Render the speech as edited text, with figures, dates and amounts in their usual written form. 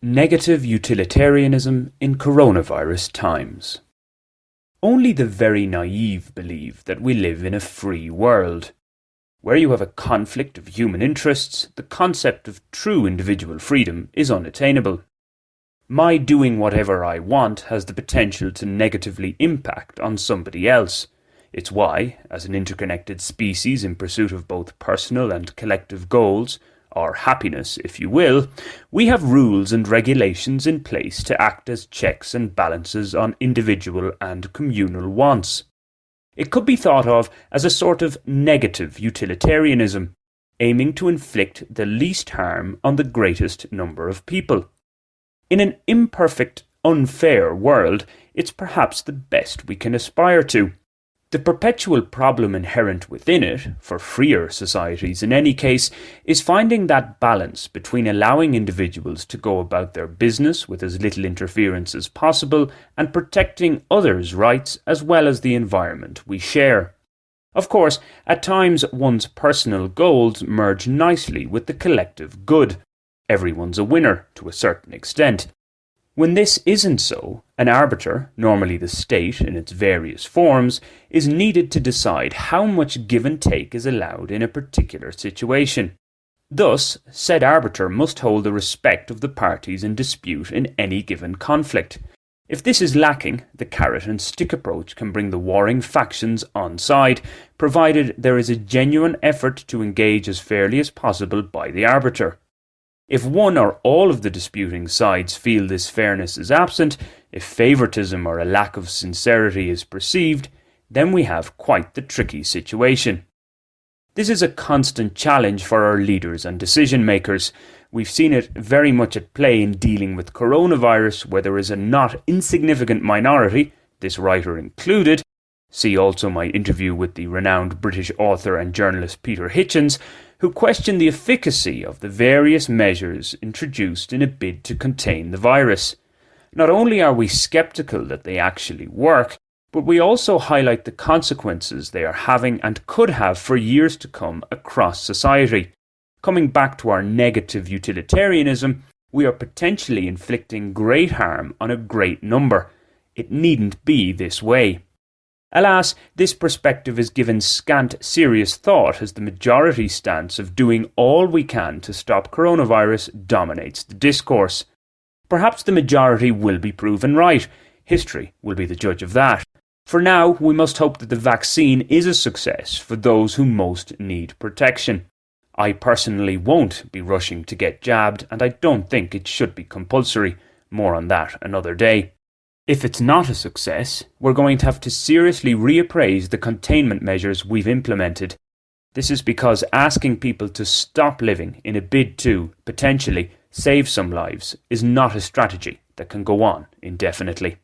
Negative utilitarianism in coronavirus times. Only the very naive believe that we live in a free world. Where you have a conflict of human interests, the concept of true individual freedom is unattainable. My doing whatever I want has the potential to negatively impact on somebody else. It's why, as an interconnected species in pursuit of both personal and collective goals, or happiness, if you will, we have rules and regulations in place to act as checks and balances on individual and communal wants. It could be thought of as a sort of negative utilitarianism, aiming to inflict the least harm on the greatest number of people. In an imperfect, unfair world, it's perhaps the best we can aspire to. The perpetual problem inherent within it, for freer societies in any case, is finding that balance between allowing individuals to go about their business with as little interference as possible and protecting others' rights as well as the environment we share. Of course, at times one's personal goals merge nicely with the collective good. Everyone's a winner to a certain extent. When this isn't so, an arbiter, normally the state in its various forms, is needed to decide how much give and take is allowed in a particular situation. Thus, said arbiter must hold the respect of the parties in dispute in any given conflict. If this is lacking, the carrot and stick approach can bring the warring factions on side, provided there is a genuine effort to engage as fairly as possible by the arbiter. If one or all of the disputing sides feel this fairness is absent, if favouritism or a lack of sincerity is perceived, then we have quite the tricky situation. This is a constant challenge for our leaders and decision makers. We've seen it very much at play in dealing with coronavirus, where there is a not insignificant minority, this writer included. See also my interview with the renowned British author and journalist Peter Hitchens, who questioned the efficacy of the various measures introduced in a bid to contain the virus. Not only are we sceptical that they actually work, but we also highlight the consequences they are having and could have for years to come across society. Coming back to our negative utilitarianism, we are potentially inflicting great harm on a great number. It needn't be this way. Alas, this perspective is given scant serious thought as the majority stance of doing all we can to stop coronavirus dominates the discourse. Perhaps the majority will be proven right. History will be the judge of that. For now, we must hope that the vaccine is a success for those who most need protection. I personally won't be rushing to get jabbed, and I don't think it should be compulsory. More on that another day. If it's not a success, we're going to have to seriously reappraise the containment measures we've implemented. This is because asking people to stop living in a bid to, potentially, save some lives is not a strategy that can go on indefinitely.